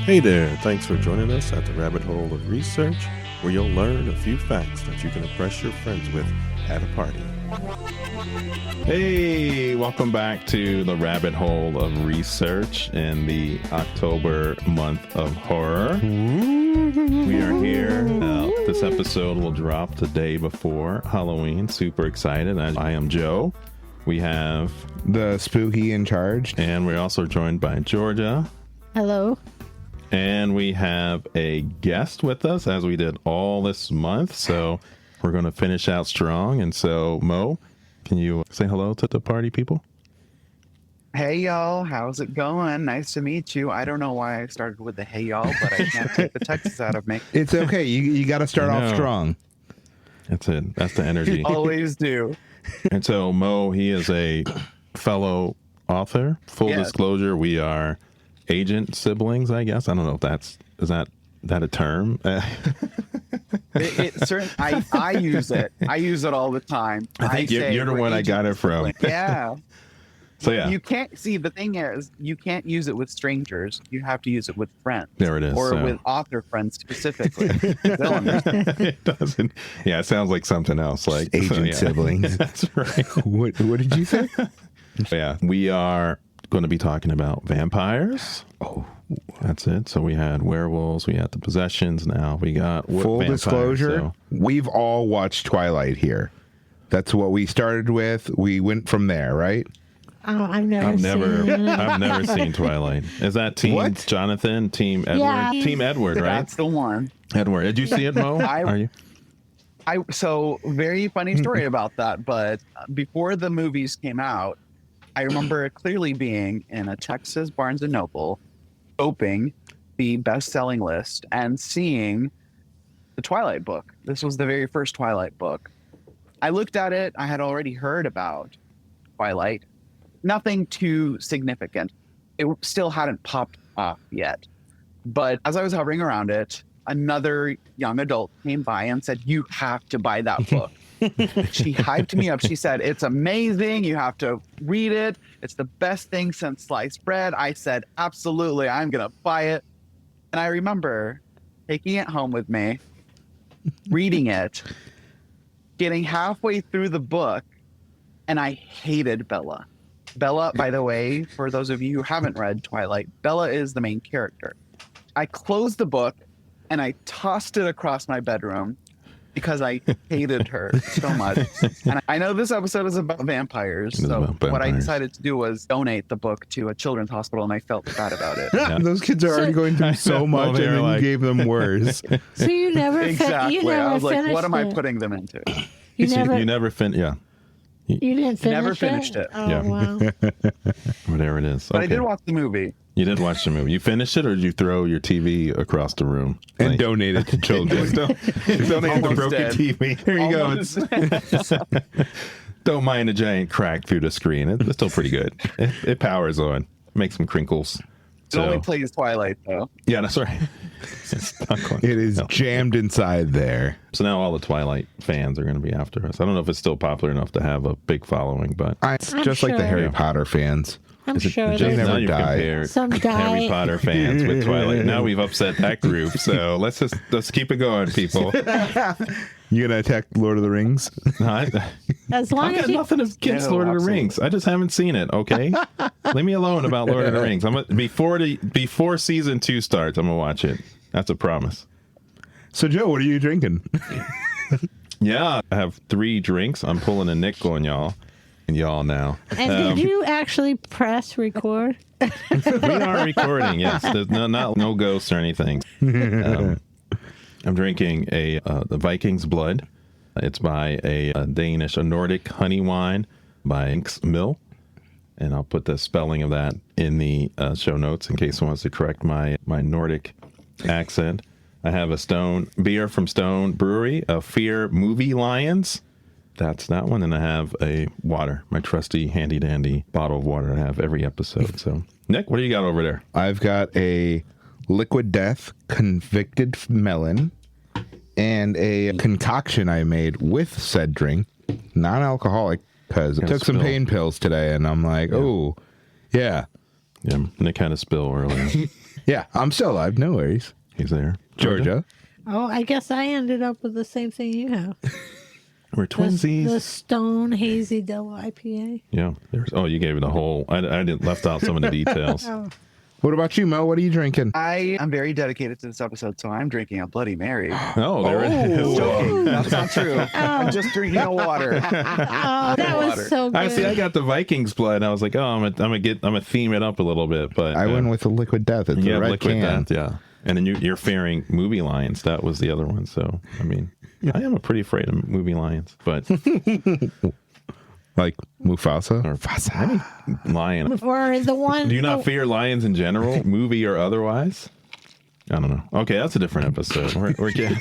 Hey there, thanks for joining us at the Rabbit Hole of Research, where you'll learn a few facts that you can impress your friends with at a party. Hey, welcome back to the Rabbit Hole of Research in the October month of horror. We are here. This episode will drop the day before Halloween. Super excited. I am Joe. We have the spooky in charge. And we're also joined by Georgia. Hello. And we have a guest with us, as we did all this month. So we're going to finish out strong. And so, Mo, can you say hello to the party people? Hey, y'all. How's it going? Nice to meet you. I don't know why I started with the hey, y'all, but I can't take the Texas out of me. It's okay. You got to start off strong. That's it. That's the energy. Always do. And so, Mo, he is a fellow author. Full disclosure, we are agent siblings, I guess. I don't know if is that a term? I use it. I use it all the time. I think you're the one I got it from. Yeah. So yeah. You can't see, the thing is, you can't use it with strangers. You have to use it with friends. There it is. Or with author friends specifically. They'll understand. It doesn't. Yeah, it sounds like something else. Like agent siblings. That's right. What did you say? Yeah, we are going to be talking about vampires. Oh, that's it. So we had werewolves, we had the possessions. Now we got full vampires, disclosure. We've all watched Twilight here. That's what we started with. We went from there, right? Oh, I've never seen Twilight. Is that Team Jonathan, Team Edward? Yeah. Team Edward, right? That's the one. Edward. Did you see it, Mo? Are you? So very funny story about that. But before the movies came out, I remember clearly being in a Texas Barnes & Noble, opening the best-selling list and seeing the Twilight book. This was the very first Twilight book. I looked at it. I had already heard about Twilight. Nothing too significant. It still hadn't popped off yet. But as I was hovering around it, another young adult came by and said, "You have to buy that book." She hyped me up. She said, "It's amazing. You have to read it. It's the best thing since sliced bread." I said, "Absolutely. I'm going to buy it." And I remember taking it home with me, reading it, getting halfway through the book, and I hated Bella. Bella, by the way, for those of you who haven't read Twilight, Bella is the main character. I closed the book and I tossed it across my bedroom because I hated her so much. And I know this episode is about vampires, what I decided to do was donate the book to a children's hospital, and I felt bad about it. Yeah. Those kids are already going through so much, and then you gave them worse. So you never exactly. I was like, what am I putting them into? You never finished. Yeah. You didn't finish never finished it. Oh, yeah. Wow. Whatever it is. But I did watch the movie. You did watch the movie. You finished it, or did you throw your TV across the room and donate it to children? Donate the broken TV. Here you go. Don't mind a giant crack through the screen. It's still pretty good. It powers on. Makes some crinkles. It only plays Twilight, though. Yeah, that's right. It is jammed inside there. So now all the Twilight fans are going to be after us. I don't know if it's still popular enough to have a big following, but it's just like the Harry Potter fans. I'm sure they never die. Some Harry Potter fans with Twilight. Now we've upset that group, so let's keep it going, people. You gonna attack Lord of the Rings? As long I've got nothing against Lord of the Rings. I just haven't seen it. Okay, leave me alone about Lord of the Rings. Before season 2 starts, I'm gonna watch it. That's a promise. So Joe, what are you drinking? Yeah, I have 3 drinks. I'm pulling a nickel on y'all. And y'all now. And did you actually press record? We are recording, yes. There's no ghosts or anything. I'm drinking the Viking's Blood. It's by a Nordic honey wine by Inks Mill. And I'll put the spelling of that in the show notes in case someone wants to correct my Nordic accent. I have a beer from Stone Brewery, a Fear Movie Lions. That's that one. And I have a water, my trusty handy dandy bottle of water I have every episode. So, Nick, what do you got over there? I've got a Liquid Death Convicted Melon and a concoction I made with said drink, non-alcoholic, because I took some pain pills today, and I'm like, oh, yeah. Yeah, Nick had a spill earlier. Yeah, I'm still alive. No worries. He's there. Georgia. Oh, I guess I ended up with the same thing you have. We're twinsies. The Stone Hazy Double IPA. Yeah. You gave it a whole. I didn't left out some of the details. Oh. What about you, Mo? What are you drinking? I am very dedicated to this episode, so I'm drinking a Bloody Mary. Oh, there it is. Joking. That's not true. I'm just drinking a water. Oh, that was so good. I see. I got the Vikings blood. I was like, oh, I'm gonna theme it up a little bit, but I went with the Liquid Death. It's a red Liquid can. Death, yeah. And then you're fearing movie lions. That was the other one. So I mean, I am pretty afraid of movie lions, but Like Mufasa? or any lion. Or the one. Do you not fear lions in general, movie or otherwise? I don't know. Okay, that's a different episode. We're getting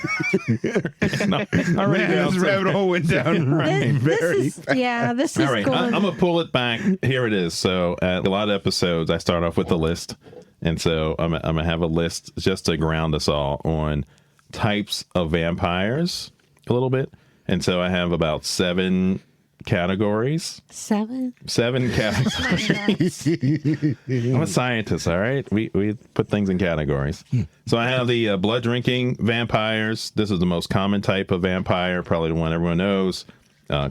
already down this rabbit hole went down This is All right, going. I'm gonna pull it back. Here it is. So at a lot of episodes, I start off with the list, and so I'm gonna have a list just to ground us all on types of vampires a little bit. And so I have about 7 categories. 7. 7 categories. I'm a scientist, all right? We put things in categories. So I have the blood drinking vampires. This is the most common type of vampire, probably the one everyone knows.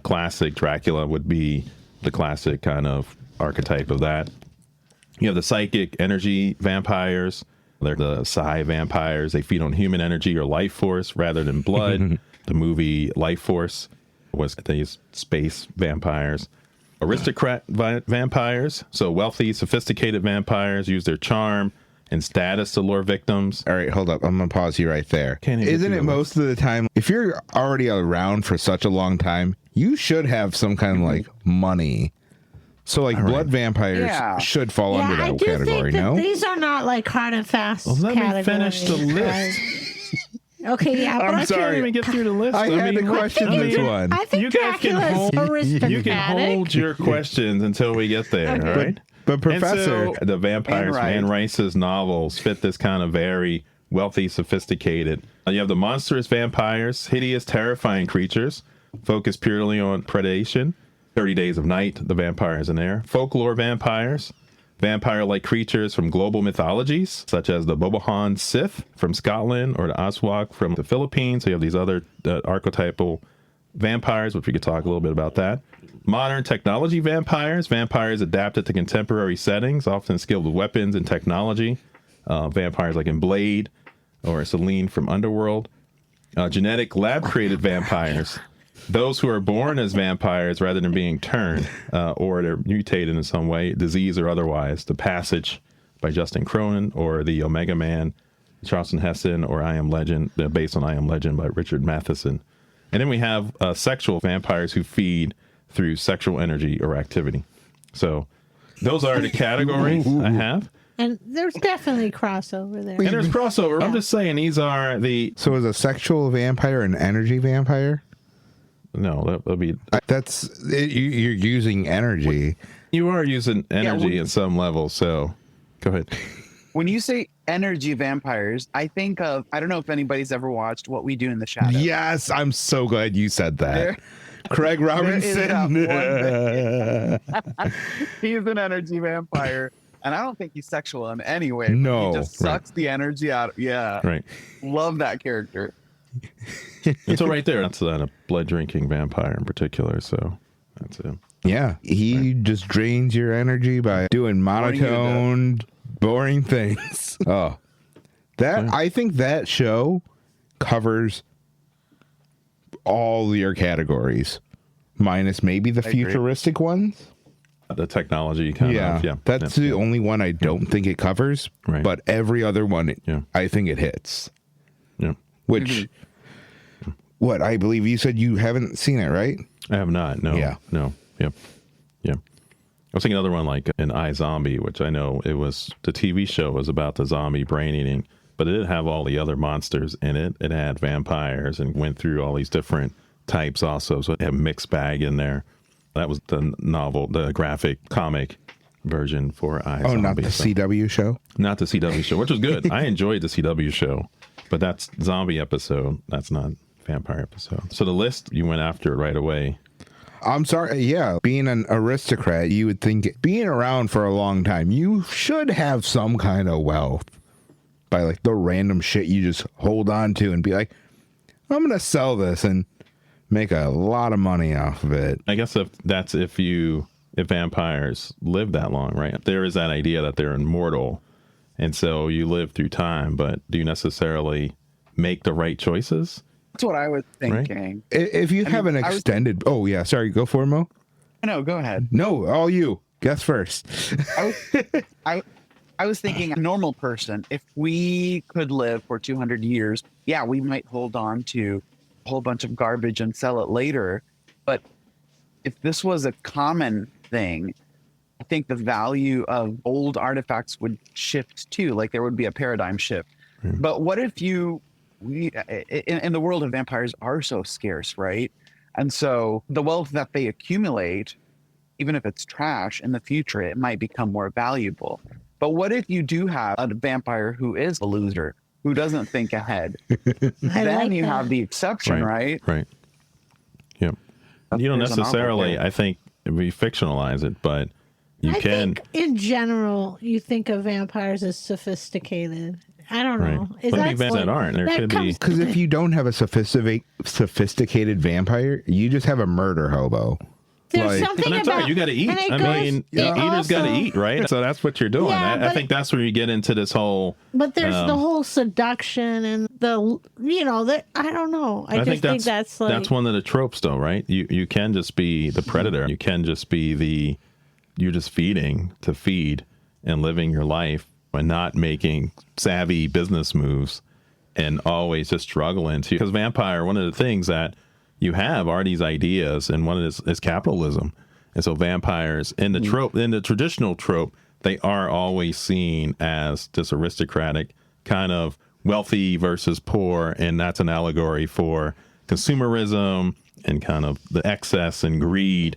Classic Dracula would be the classic kind of archetype of that. You have the psychic energy vampires. They're the psi vampires. They feed on human energy or life force rather than blood. The movie Life Force was these space vampires. Aristocrat vampires, so wealthy, sophisticated vampires use their charm and status to lure victims. All right, hold up. I'm going to pause you right there. Can't even Isn't do it the most of the time, if you're already around for such a long time, you should have some kind of like money. So like blood vampires should fall under I that do category, think that no? these are not like hard and fast Well, let categories. me finish the list. right? Okay, yeah, but I'm I sorry. can't even get through the list. I had to question this one. I think You guys can Dracula's hold- aristocratic. You can hold your questions until we get there, Okay. all right? But Professor, And so the vampires, Anne Anne Rice's novels fit this kind of very wealthy, sophisticated. You have the monstrous vampires, hideous, terrifying creatures, focused purely on predation. 30 Days of Night, the vampires in there. Folklore vampires, vampire-like creatures from global mythologies, such as the Bobohan Sith from Scotland or the Aswak from the Philippines. So you have these other archetypal vampires, which we could talk a little bit about that. Modern technology vampires, vampires adapted to contemporary settings, often skilled with weapons and technology. Vampires like in Blade or Selene from Underworld. Genetic lab-created vampires, those who are born as vampires rather than being turned, or they're mutated in some way, disease or otherwise. The Passage by Justin Cronin, or the Omega Man, Charlton Heston, or I Am Legend, based on I Am Legend by Richard Matheson. And then we have sexual vampires who feed through sexual energy or activity. So those are the categories I have. And there's definitely crossover there. And there's crossover. I'm just saying these are the... so is a sexual vampire an energy vampire? No, that'll be... You're using energy. You are using energy well- at some level, so go ahead. When you say energy vampires, I think of, I don't know if anybody's ever watched What We Do in the Shadows. Yes, I'm so glad you said that. There- Craig Robinson. He's an energy vampire. And I don't think he's sexual in any way. No, He just sucks the energy out. Yeah. Right. Love that character. And so right there, that's a blood drinking vampire in particular. So that's it. Yeah, he just drains your energy by doing monotone, boring things. Oh, that I think that show covers all your categories, minus maybe the agree. futuristic ones. The technology kind of. Yeah. That's the only one I don't think it covers. Right. But every other one, Yeah. I think it hits. Yeah. Which, what I believe you said you haven't seen it, right? I have not. No. Yeah. No. Yep. Yeah. I was thinking another one like an iZombie, which I know it was the TV show was about the zombie brain eating, but it didn't have all the other monsters in it. It had vampires and went through all these different types also. So it had a mixed bag in there. That was the novel, the graphic comic version for iZombie. Oh, not the CW show? Not the CW show, which was good. I enjoyed the CW show, but that's zombie episode. That's not vampire episode. So the list, you went after it right away. I'm sorry. Yeah, being an aristocrat, you would think being around for a long time, you should have some kind of wealth. by like the random shit you just hold on to and be like, I'm going to sell this and make a lot of money off of it. I guess if vampires live that long, right? There is that idea that they're immortal. And so you live through time, but do you necessarily make the right choices? That's what I was thinking. If you have an extended... Oh, yeah. Sorry. Go for it, Mo. No, go ahead. No, all you. Guess first. I was thinking a normal person, if we could live for 200 years, yeah, we might hold on to a whole bunch of garbage and sell it later. But if this was a common thing, I think the value of old artifacts would shift too. Like there would be a paradigm shift. But what if in the world of vampires are so scarce, right? And so the wealth that they accumulate, even if it's trash in the future, it might become more valuable. But what if you do have a vampire who is a loser, who doesn't think ahead? Then you have the exception, right? Right. Yeah. You don't necessarily, I think, we fictionalize it, but I think in general, you think of vampires as sophisticated. I don't know. Is that that aren't? There could be, because if you don't have a sophisticated vampire, you just have a murder hobo. There's something and about you got to eat. I mean, eaters got to eat, right? So that's what you're doing. Yeah, I think that's where you get into this whole. But there's the whole seduction and I don't know. I just think that's like, that's one of the tropes, though, right? You can just be the predator. You can just be you're just feeding to feed and living your life and not making savvy business moves and always just struggling to. Because vampire, one of the things that you have are these ideas, and one of this is capitalism. And so vampires in the traditional trope, they are always seen as this aristocratic kind of wealthy versus poor, and that's an allegory for consumerism and kind of the excess and greed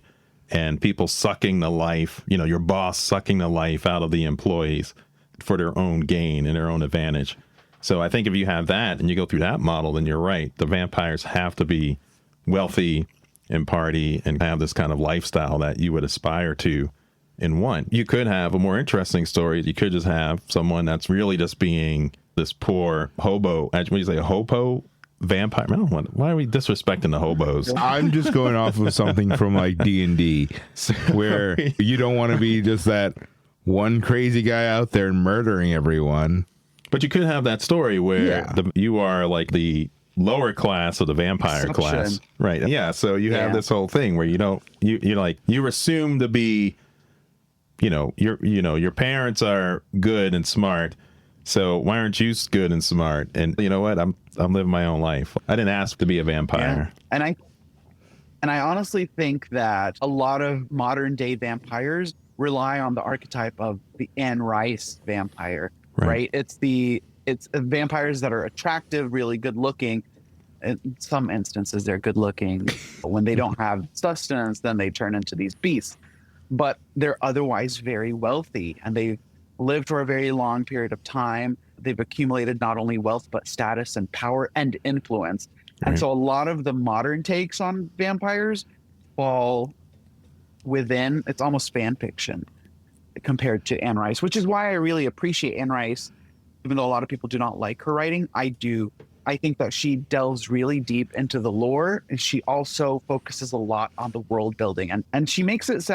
and people sucking the life, your boss sucking the life out of the employees for their own gain and their own advantage. So I think if you have that and you go through that model, then you're right. The vampires have to be wealthy and party and have this kind of lifestyle that you would aspire to and want. You could have a more interesting story. You could just have someone that's really just being this poor hobo. What do you say, a hobo vampire? Why are we disrespecting the hobos? I'm just going off of something from like D&D where you don't want to be just that one crazy guy out there murdering everyone. But you could have that story where you are like the lower class of the vampire class, right? Yeah. So you have this whole thing where you assume to be, your parents are good and smart. So why aren't you good and smart? And you know what? I'm living my own life. I didn't ask to be a vampire. Yeah. And I honestly think that a lot of modern day vampires rely on the archetype of the Anne Rice vampire, right? It's vampires that are attractive, really good looking. In some instances, they're good looking. When they don't have sustenance, then they turn into these beasts. But they're otherwise very wealthy, and they've lived for a very long period of time. They've accumulated not only wealth, but status and power and influence. Right. And so a lot of the modern takes on vampires fall within, it's almost fan fiction compared to Anne Rice, which is why I really appreciate Anne Rice. Even though a lot of people do not like her writing, I do. I think that she delves really deep into the lore, and she also focuses a lot on the world building, and she makes it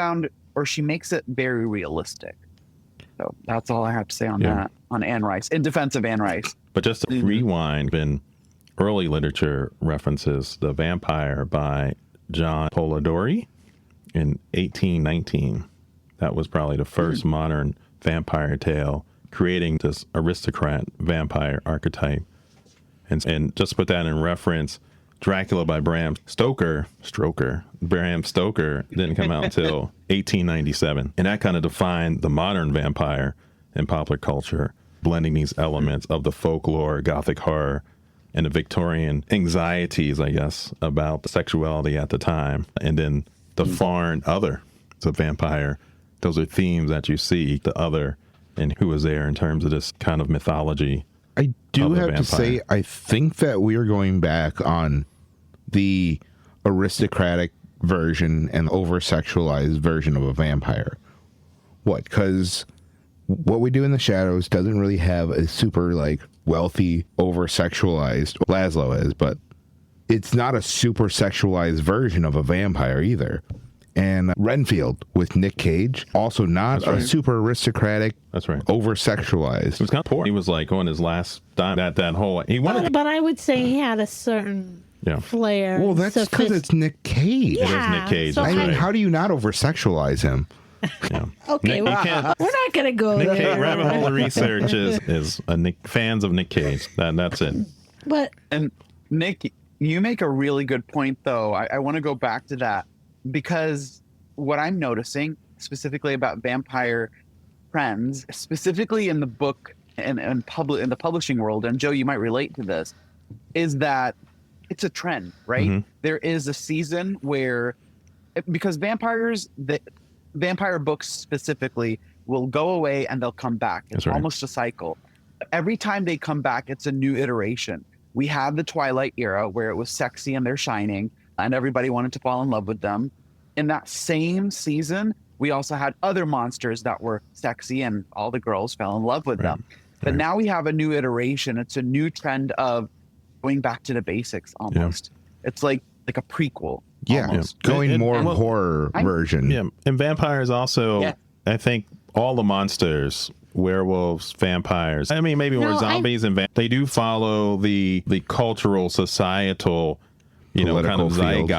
very realistic. So that's all I have to say on that, on Anne Rice, in defense of Anne Rice. But just to rewind, in early literature references The Vampire by John Polidori in 1819. That was probably the first modern vampire tale, creating this aristocrat vampire archetype. And just put that in reference, Dracula by Bram Stoker didn't come out until 1897. And that kind of defined the modern vampire in popular culture, blending these elements of the folklore, Gothic horror, and the Victorian anxieties, I guess, about the sexuality at the time. And then the foreign other, the vampire. Those are themes that you see, the other, and who is there in terms of this kind of mythology. I do have to say, I think that we are going back on the aristocratic version and over-sexualized version of a vampire. What? Because What We Do in the Shadows doesn't really have a super like wealthy, over sexualized Laszlo is, but it's not a super sexualized version of a vampire either. And Renfield with Nick Cage, also not a super aristocratic, That's right. over sexualized. He was kind of poor. He was like on his last dime at that whole. He wanted. But I would say he had a certain flair. Well, that's because it's Nick Cage. It is Nick Cage. so I that's mean, right. how do you not over sexualize him? Yeah. Okay, Nick, you can't. we're not going to go Nick Cage, there. rabbit hole of research is fans of Nick Cage. That's it. But And Nick, you make a really good point, though. I want to go back to that because what I'm noticing specifically about vampire trends, specifically in the book and in the publishing world, and Joe, you might relate to this, is that it's a trend, right? Mm-hmm. There is a season where, because vampire books specifically will go away and they'll come back. It's That's right. almost a cycle. Every time they come back, it's a new iteration. We had the Twilight era where it was sexy and they're shining and everybody wanted to fall in love with them. In that same season, we also had other monsters that were sexy and all the girls fell in love with them. But now we have a new iteration. It's a new trend of going back to the basics almost. It's like a prequel. Yeah, almost. going more well, horror version. Yeah, and vampires also. I think all the monsters, werewolves, vampires. I mean, maybe more zombies and they do follow the cultural, societal, kind Political of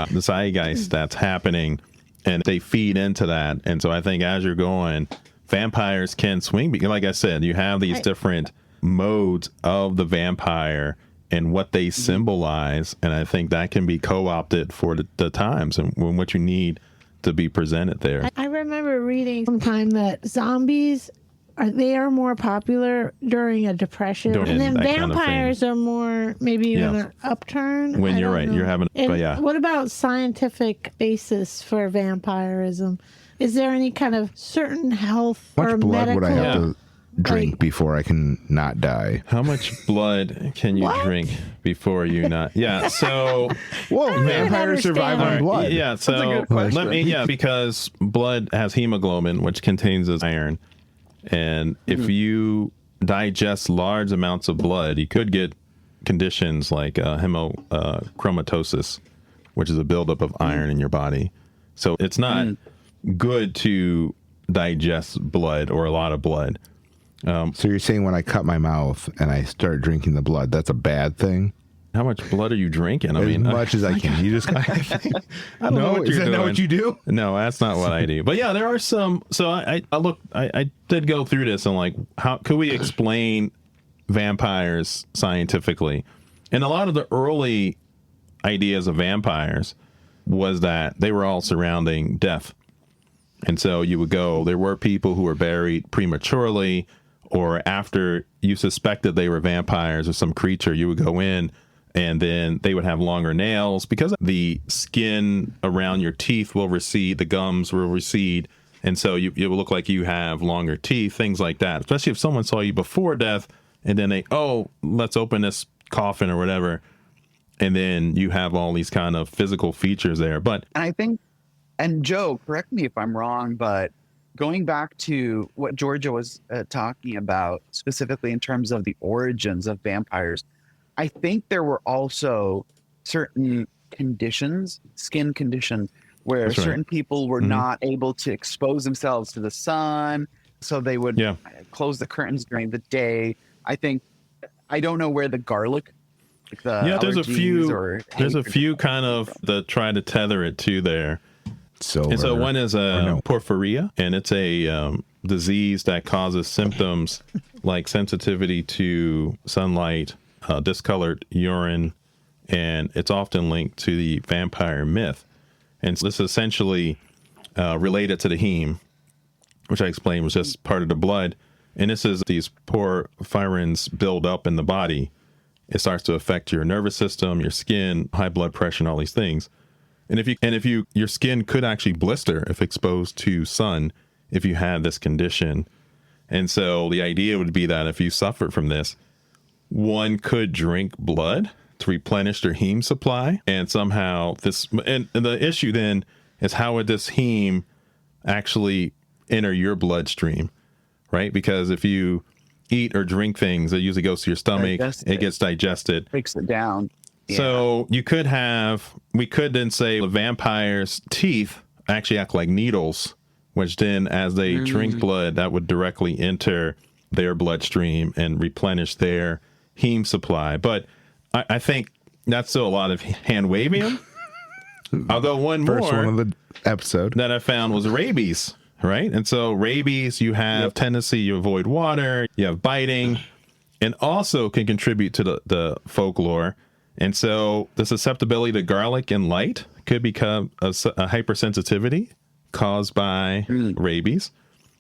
the zeitgeist that's happening, and they feed into that. And so I think as you're going, vampires can swing. Because like I said, you have these different modes of the vampire and what they symbolize, and I think that can be co-opted for the times and what you need to be presented there. I remember reading sometime that zombies are more popular during a depression, and then that kind of vampires are more maybe in an upturn. When you're right, know. you're having. And but yeah, what about scientific basis for vampirism? Is there any kind of certain health How or much blood medical? would I have to drink before I can not die? how much blood can you drink before you not? Yeah, so Well, vampires understand. survive on blood. yeah, so That's a good question. let me because blood has hemoglobin, which contains this iron, and if you digest large amounts of blood, you could get conditions like hemochromatosis, which is a buildup of iron in your body. So it's not good to digest blood or a lot of blood. So you're saying when I cut my mouth and I start drinking the blood, that's a bad thing? How much blood are you drinking? I As mean, much as I can. You just I don't know what is you're that doing. not what you do? No, that's not what I do. But yeah, there are some. So I did go through this and like, how could we explain vampires scientifically? And a lot of the early ideas of vampires was that they were all surrounding death. And so you would go, there were people who were buried prematurely, or after you suspected they were vampires or some creature, you would go in and then they would have longer nails because the skin around your teeth will recede, the gums will recede. And so it will look like you have longer teeth, things like that, especially if someone saw you before death and then let's open this coffin or whatever. And then you have all these kind of physical features there. But And I think, and Joe, correct me if I'm wrong, but going back to what Georgia was talking about, specifically in terms of the origins of vampires, I think there were also certain conditions, skin conditions, where That's right. certain people were not able to expose themselves to the sun, so they would close the curtains during the day. I don't know where the garlic. there's a few kind of that try to tether it to there. Silver. And so one is porphyria, and it's a disease that causes symptoms like sensitivity to sunlight, discolored urine, and it's often linked to the vampire myth. And so this is essentially related to the heme, which I explained was just part of the blood. And this is these porphyrins build up in the body. It starts to affect your nervous system, your skin, high blood pressure, and all these things. And if your skin could actually blister if exposed to sun if you had this condition. And so the idea would be that if you suffered from this, one could drink blood to replenish their heme supply, and somehow and the issue then is how would this heme actually enter your bloodstream? right? Because if you eat or drink things, it usually goes to your stomach, it gets digested. Breaks it down. Yeah. So we could then say the vampire's teeth actually act like needles, which then as they drink blood, that would directly enter their bloodstream and replenish their heme supply. But I think that's still a lot of hand waving. Although first one of the episode that I found was rabies, right? And so rabies, you have tendency, you avoid water, you have biting, and also can contribute to the folklore. And so the susceptibility to garlic and light could become a hypersensitivity caused by rabies.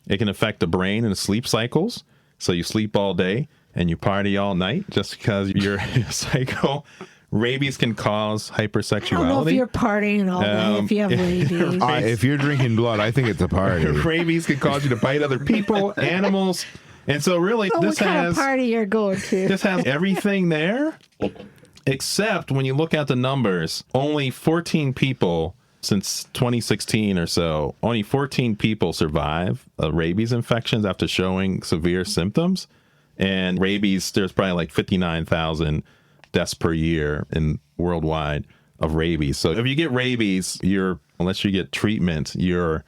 It can affect the brain and the sleep cycles. So you sleep all day and you party all night just because your cycle. Rabies can cause hypersexuality. I don't know if you're partying all day if you have rabies. If you're drinking blood, I think it's a party. Rabies can cause you to bite other people, animals. And so really what kind of party you're going to? This has everything there, except when you look at the numbers, only 14 people since 2016 or so, only 14 people survive rabies infections after showing severe symptoms. And rabies, there's probably like 59,000 deaths per year in worldwide of rabies. So if you get rabies, unless you get treatment, you're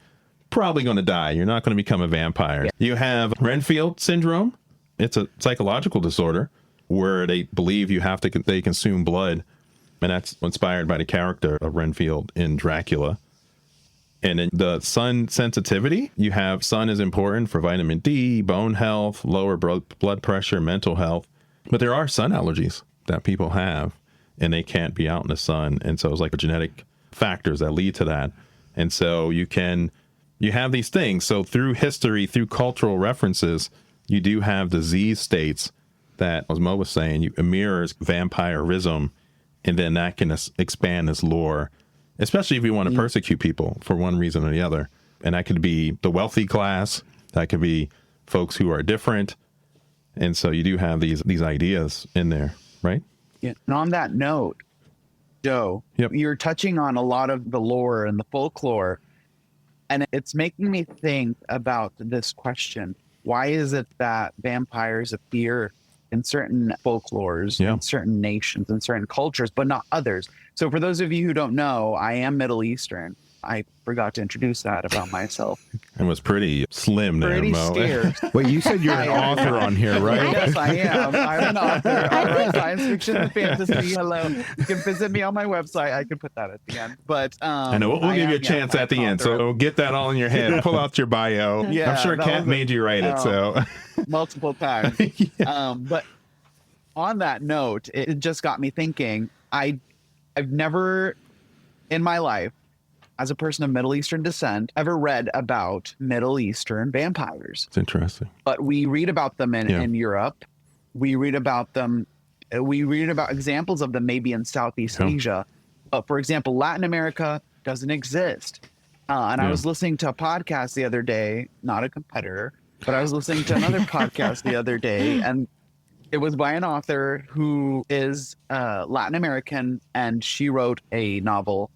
probably going to die. You're not going to become a vampire. Yeah. You have Renfield syndrome. It's a psychological disorder where they believe they consume blood. And that's inspired by the character of Renfield in Dracula. And then the sun sensitivity, you have sun is important for vitamin D, bone health, lower blood pressure, mental health. But there are sun allergies that people have, and they can't be out in the sun. And so it's like genetic factors that lead to that. And so you have these things. So through history, through cultural references, you do have disease states that, as Moe was saying, it mirrors vampirism, and then that can expand this lore, especially if you want to persecute people for one reason or the other. And that could be the wealthy class, that could be folks who are different. And so you do have these ideas in there. Right. Yeah. And on that note, Joe, you're touching on a lot of the lore and the folklore, and it's making me think about this question. Why is it that vampires appear in certain folklores, in certain nations, in certain cultures, but not others? So for those of you who don't know, I am Middle Eastern. I forgot to introduce that about myself. It was pretty slim there, Moe. Wait, you said you're an author on here, right? Yes, I am. I'm an author. I write science fiction and fantasy. Hello. You can visit me on my website. I can put that at the end. But I know we'll give you a chance at the end. So get that all in your head. Pull out your bio. Yeah, I'm sure Kat made you write it. So multiple times. But on that note, it just got me thinking. I've never in my life, as a person of Middle Eastern descent, ever read about Middle Eastern vampires. It's interesting. But we read about them in Europe. We read about them. We read about examples of them maybe in Southeast Asia. But for example, Latin America doesn't exist. And I was listening to a podcast the other day, not a competitor, but I was listening to another podcast the other day, and it was by an author who is Latin American, and she wrote a novel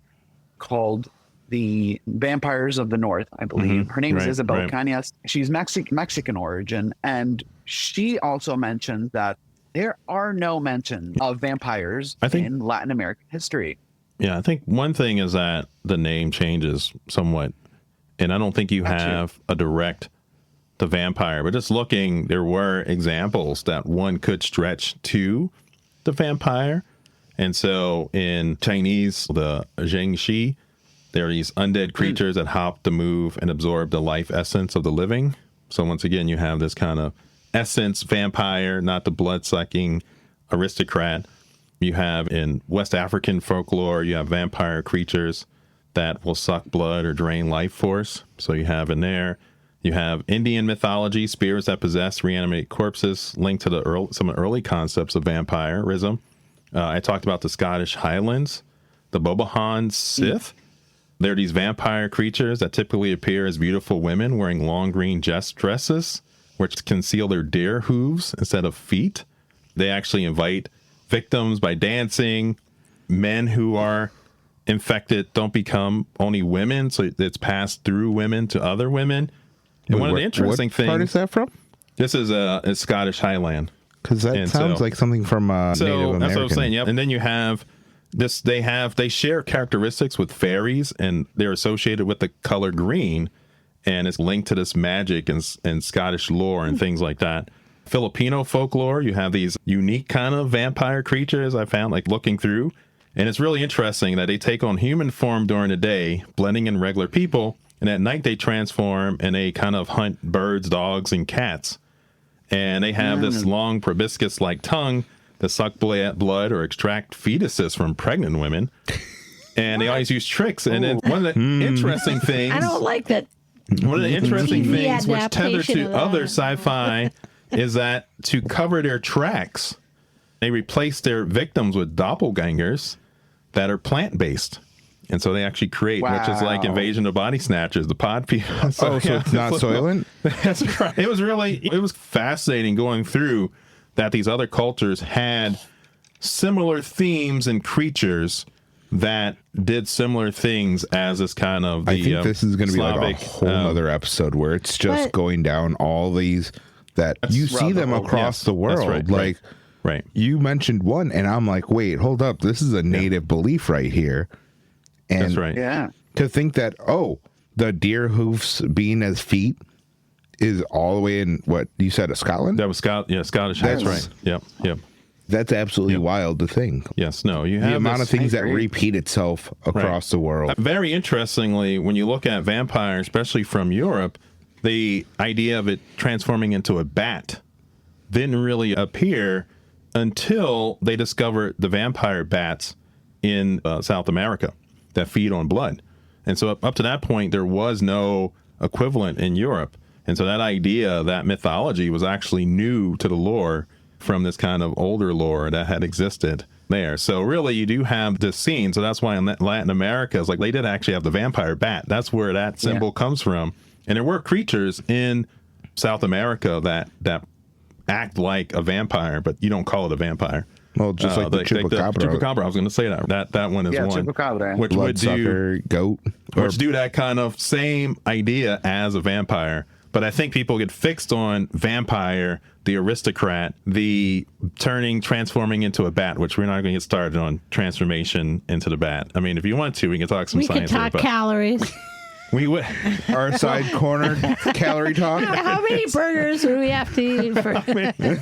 called The Vampires of the North, I believe. Her name is Isabel Cañas. She's Mexican origin, and she also mentioned that there are no mentions of vampires in Latin American history. Yeah, I think one thing is that the name changes somewhat, and I don't think you have a direct the vampire, but just looking, there were examples that one could stretch to the vampire. And so in Chinese, the Zhengxi, there are these undead creatures that hop to move and absorb the life essence of the living. So once again, you have this kind of essence vampire, not the blood-sucking aristocrat. You have in West African folklore, you have vampire creatures that will suck blood or drain life force. So you have in there. You have Indian mythology, spirits that possess reanimated corpses, linked to some early concepts of vampirism. I talked about the Scottish Highlands, the Bobahan Sith. They're these vampire creatures that typically appear as beautiful women wearing long green dresses, which conceal their deer hooves instead of feet. They actually invite victims by dancing. Men who are infected don't become only women, so it's passed through women to other women. And one of the interesting what part things, is that from? this is a Scottish Highland. Because that And sounds so- like something from Native So American. that's what I'm saying. Yep. And then you have this. They share characteristics with fairies, and they're associated with the color green, and it's linked to this magic and Scottish lore and things like that. Filipino folklore, you have these unique kind of vampire creatures I found, like looking through, and it's really interesting that they take on human form during the day, blending in regular people, and at night they transform and they kind of hunt birds, dogs, and cats. And they have this long proboscis-like tongue that suck blood or extract fetuses from pregnant women. And they always use tricks. And then one of the interesting things, I don't like that. one of the interesting TV things which tether adaptation to of that. other sci-fi is that to cover their tracks, they replace their victims with doppelgangers that are plant-based. And so they actually create, which is like Wow. Invasion of Body Snatchers, the pod people. so it's not Soylent? That's right. It was fascinating going through that these other cultures had similar themes and creatures that did similar things as this kind of the I think this is going to be like Slavic, a whole other episode where it's just But- going down all these that you see rabbit them hole. across Yes, the that's world. right, Like right. you mentioned one, and I'm like, wait, hold up, this is a native belief right here. And That's right. Yeah. to think that the deer hoofs being as feet is all the way in what you said, Scotland. That was Scottish. That's That's- right. Yep. That's absolutely wild to think. Yes. No. You have The amount this- of things I that agree. repeat itself across the world. Very interestingly, when you look at vampires, especially from Europe, the idea of it transforming into a bat didn't really appear until they discovered the vampire bats in South America that feed on blood. And so up to that point, there was no equivalent in Europe. And so that idea, that mythology was actually new to the lore from this kind of older lore that had existed there. So really, you do have this scene. So that's why in Latin America, it's like they did actually have the vampire bat. That's where that symbol comes from. And there were creatures in South America that act like a vampire, but you don't call it a vampire. Well, just like the chupacabra. Chupacabra, I was going to say that one is Yeah, one. chupacabra. Which would do Bloodsucker, goat. Or which do that kind of same idea as a vampire. But I think people get fixed on vampire, the aristocrat, the transforming into a bat, which we're not going to get started on transformation into the bat. I mean, if you want to, we can talk some We could science here, talk but calories. we would. our side corner calorie talk. How many burgers do we have to eat for?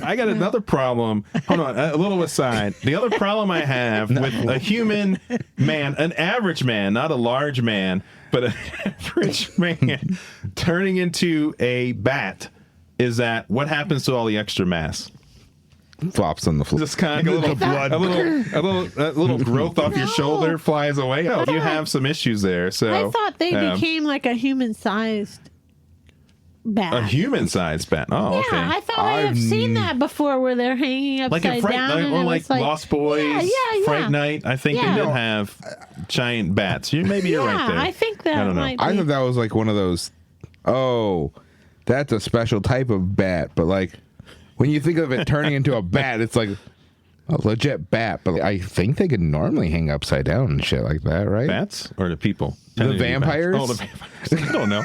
I got another problem. Hold on, a little aside. The other problem I have with a human man, an average man, not a large man, but an average man turning into a bat is that what happens to all the extra mass? Flops on the floor. Just kind of a little growth off your shoulder flies away. Oh, you have some issues there. So I thought they became like a human-sized bat. a human-sized bat. Oh, Yeah, okay. I thought I have seen that before, where they're hanging Like upside in Fright down, Night, and or it like was like Lost Boys, Yeah. Fright Night. I think Yeah. they did have giant bats. Maybe you're right there. I think that I don't know. might be. I thought that was like one of those, that's a special type of bat. But like when you think of it turning into a bat, it's like a legit bat. But I think they could normally hang upside down and shit like that, right? Bats or the people? The Tending to be bats. vampires? Oh, the vampires. I don't know.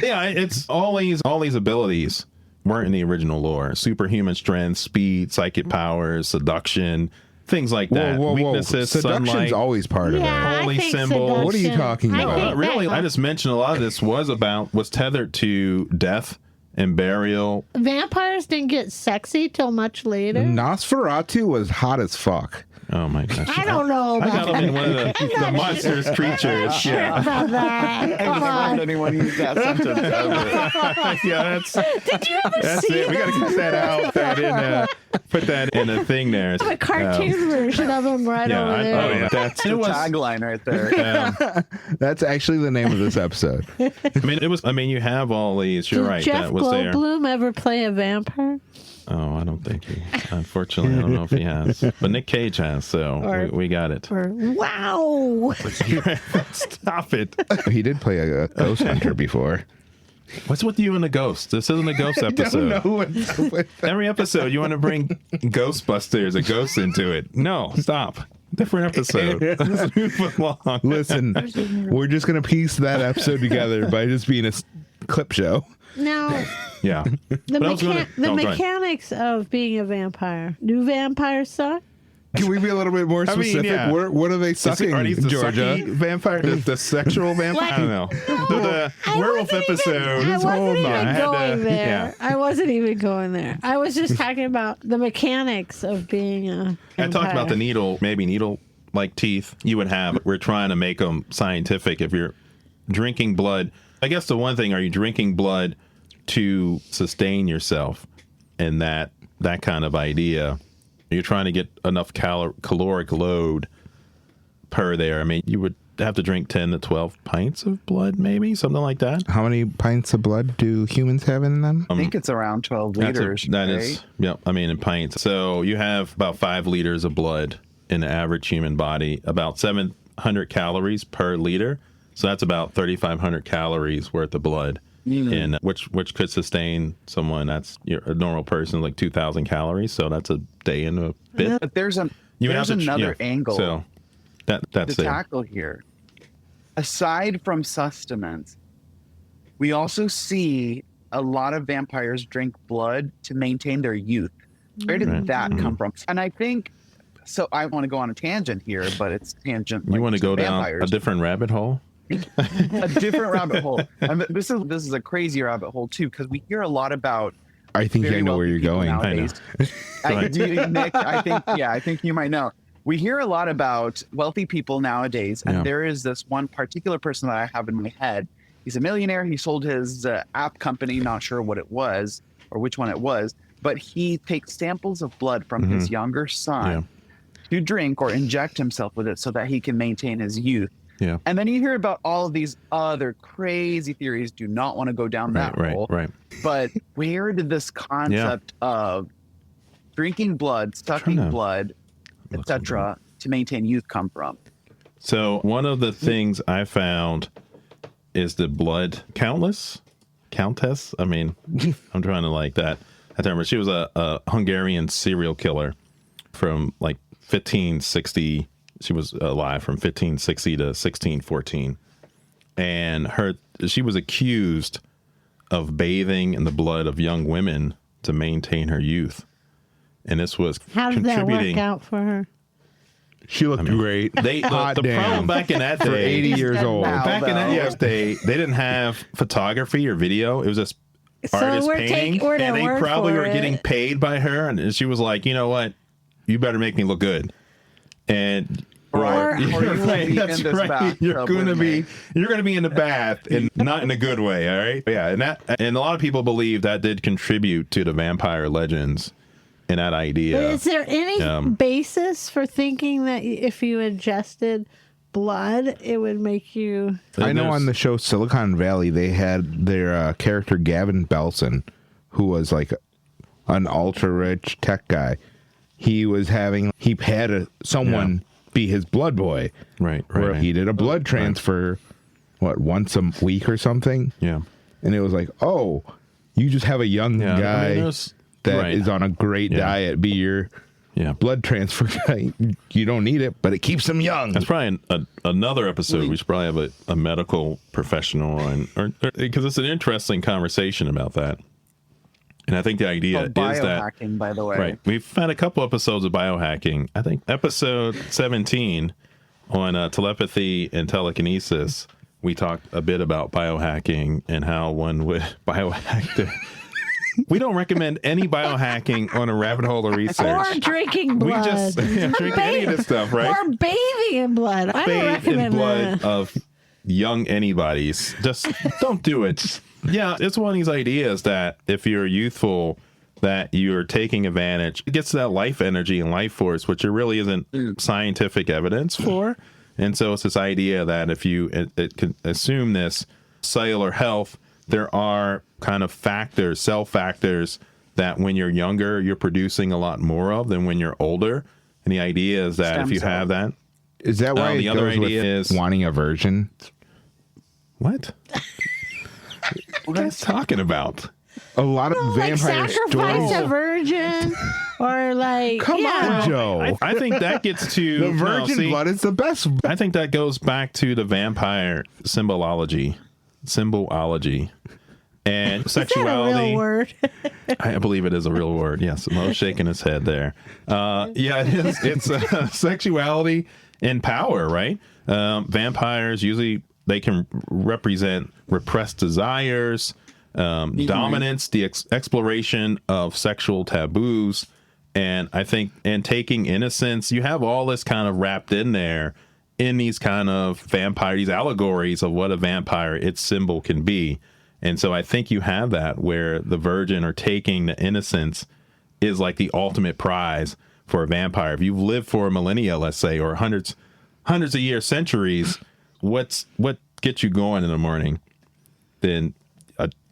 Yeah, it's all these abilities weren't in the original lore. Superhuman strength, speed, psychic powers, seduction, things like that. Weaknesses, Seduction's sunlight. always part of Yeah, it. Holy I think symbol. What are you seduction. talking I about? think Really, that- I just mentioned a lot of this was tethered to death and burial. Vampires didn't get sexy till much later. Nosferatu was hot as fuck. Oh my gosh. I don't know I about got him in one of the monstrous creatures. sure Yeah. about that. I've Come never heard on. anyone use that sentence ever. Yeah, Did you ever that's see it. We got to cut that out. Put that in a thing there. a cartoon version of him right over there? That's The tagline right there. That's actually the name of this episode. I mean, you have all these. You're Did right. Jeff That was there. Goldblum ever play a vampire? Oh, I don't think he. Unfortunately, I don't know if he has. But Nick Cage has, so Or- we got it. Or wow! Stop it. He did play a ghost hunter before. What's with you and the ghost? This isn't a ghost episode. what's up with that. Every episode, you want to bring Ghostbusters, a ghost into it. No, stop. Different episode. Let's move along. Listen, we're just going to piece that episode together by just being a clip show. Now, Yeah. the, But I was gonna- the no, go ahead. mechanics of being a vampire. Do vampires suck? Can we be a little bit more I mean, specific? yeah. What are they sucking, Are these the Georgia? sucky vampire? The sexual vampire? I don't know. The I werewolf wasn't episode. I wasn't Hold even on. I had to- going there. yeah. I wasn't even going there. I was just talking about the mechanics of being a vampire. I talked about the needle, maybe needle-like teeth you would have. We're trying to make them scientific. If you're drinking blood, I guess the one thing, are you drinking blood to sustain yourself? And that kind of idea. You're trying to get enough caloric load per there. I mean, you would have to drink 10 to 12 pints of blood, maybe, something like that. How many pints of blood do humans have in them? I think it's around 12 liters. That right? is, yeah, I mean, in pints. So you have about 5 liters of blood in the average human body, about 700 calories per liter. So that's about 3,500 calories worth of blood. And which could sustain someone that's a normal person, like 2,000 calories. So that's a day and a bit. But there's have to- another angle So that's to there. tackle here. Aside from sustenance, we also see a lot of vampires drink blood to maintain their youth. Where did that come from? And I think, so I want to go on a tangent here, but it's tangent. You want to go down vampires. a different rabbit hole? A different rabbit hole. And this is a crazy rabbit hole too, because we hear a lot about. I think very I know where wealthy you're people going. nowadays. Nick, I think you might know. We hear a lot about wealthy people nowadays, and Yeah. there is this one particular person that I have in my head. He's a millionaire. He sold his app company, not sure what it was or which one it was, but he takes samples of blood from his younger son to drink or inject himself with it so that he can maintain his youth. Yeah. And then you hear about all of these other crazy theories. Do not want to go down that hole. Right. But where did this concept of drinking blood, sucking to blood, etc., to maintain youth come from? So one of the things I found is the blood countess. I mean, I'm trying to like that. I remember she was a Hungarian serial killer from like 1560. She was alive from 1560 to 1614, and she was accused of bathing in the blood of young women to maintain her youth, and this was How did that contributing. work out for her? She looked great. The problem back in that day, For 80 years old. Now, back in though. that day, they didn't have photography or video. It was just So artist we're painting, we're and to they work probably for were it. getting paid by her, and she was like, you know what, you better make me look good. And Or you will be in this bathtub You're going to with be me. in the bath, and not in a good way. All right, yeah, and a lot of people believe that did contribute to the vampire legends and that idea. But is there any basis for thinking that if you ingested blood, it would make you? I know There's- on the show Silicon Valley, they had their character Gavin Belson, who was like an ultra rich tech guy. He had someone be his blood boy. Right. Where he did a blood transfer, once a week or something. Yeah. And it was like, oh, you just have a young Yeah, I mean, guy there's- that is right. on a great diet be your Yeah. blood transfer guy. You don't need it, but it keeps him young. That's probably another episode. We should probably have a medical professional on, or because it's an interesting conversation about that. And I think the idea is that Biohacking, by the way. right. We've had a couple episodes of biohacking. I think episode 17 on telepathy and telekinesis. We talked a bit about biohacking and how one would biohack. We don't recommend any biohacking on a rabbit hole of research. Or drinking blood. We just drink any of this stuff, right? Or bathing in blood. I don't Bathe in recommend blood that. of young anybody's. Just don't do it. Yeah, it's one of these ideas that if you're youthful, that you're taking advantage. It gets to that life energy and life force, which there really isn't scientific evidence for. And so it's this idea that if you it can assume this cellular health, there are kind of factors, cell factors, that when you're younger, you're producing a lot more of than when you're older. And the idea is that Stem if you cell. have that, Is that why the it other goes with idea is- wanting a virgin? what? What are you talking about? A lot of Like vampire sacrifice stories. a virgin, or like Come on, Joe. I think that gets to The virgin blood is the best. I think that goes back to the vampire symbolology. And Is that a sexuality. real word? I believe it is a real word. Yes, Mo's shaking his head there. Yeah, it is. It's sexuality and power, right? Vampires usually they can represent repressed desires, dominance, the exploration of sexual taboos, and I think and taking innocence. You have all this kind of wrapped in there in these kind of vampire, these allegories of what a vampire, its symbol can be. And so I think you have that where the virgin or taking the innocence is like the ultimate prize for a vampire. If you've lived for a millennia, let's say, or hundreds of years, centuries, what gets you going in the morning than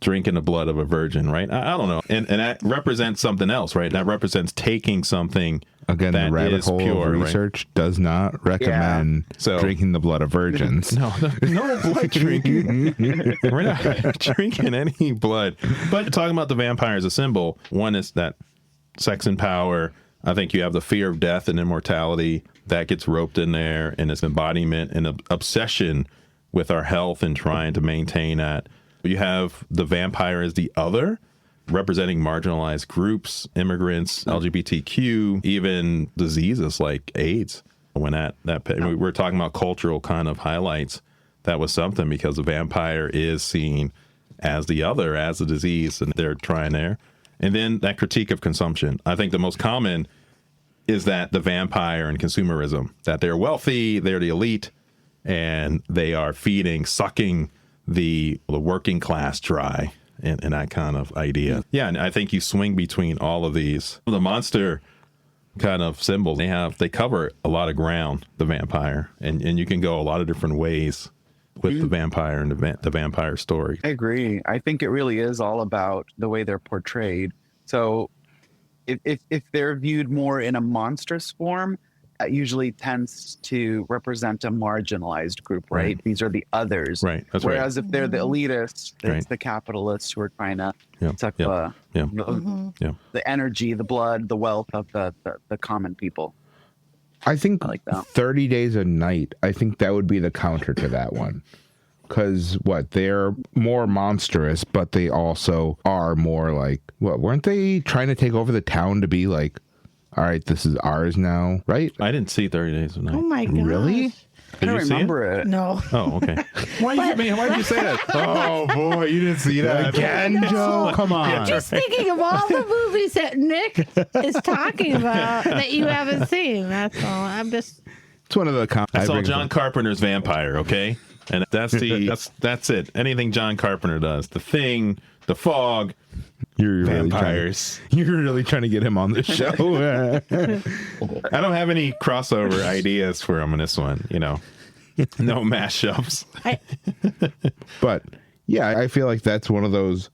drinking the blood of a virgin, right? I don't know. And that represents something else, right? That represents taking something Again, that the rabbit is hole pure, of research does not recommend So- drinking the blood of virgins. No blood drinking. We're not drinking any blood. But talking about the vampire as a symbol, one is that sex and power. I think you have the fear of death and immortality that gets roped in there, and its embodiment and obsession with our health and trying to maintain that. You have the vampire as the other, representing marginalized groups, immigrants, LGBTQ, even diseases like AIDS. When we were talking about cultural kind of highlights, that was something because the vampire is seen as the other, as a disease, and they're trying there. And then that critique of consumption. I think the most common is that the vampire and consumerism, that they're wealthy, they're the elite, and they are sucking the working class dry. And that kind of idea. Yeah, and I think you swing between all of these. The monster kind of symbols, they cover a lot of ground, the vampire, and you can go a lot of different ways with the vampire and the vampire story. I agree. I think it really is all about the way they're portrayed. So if they're viewed more in a monstrous form, that usually tends to represent a marginalized group, right? These are the others. Right. That's Whereas right. if they're the elitists, it's Right. the capitalists who are trying to Yep. suck Yep. Yep. the energy, the blood, the wealth of the common people. I think I like that. 30 Days a Night, I think that would be the counter to that one. Because they're more monstrous, but they also are more like, weren't they trying to take over the town to be like, all right, this is ours now, right? I didn't see 30 Days of Night. Oh my gosh. Really? Did I you don't see remember it. No. Oh, okay. Why did you say that? Oh boy, you didn't see that Again, Joe? Come on. Just thinking of all the movies that Nick is talking about that you haven't seen. That's all. I'm just. It's one of the I saw John Carpenter's Vampire, okay? And that's it. Anything John Carpenter does. The Thing, The Fog, vampires. You're really trying to get him on the show. I don't have any crossover ideas for him in this one, No mashups. But yeah, I feel like that's one of those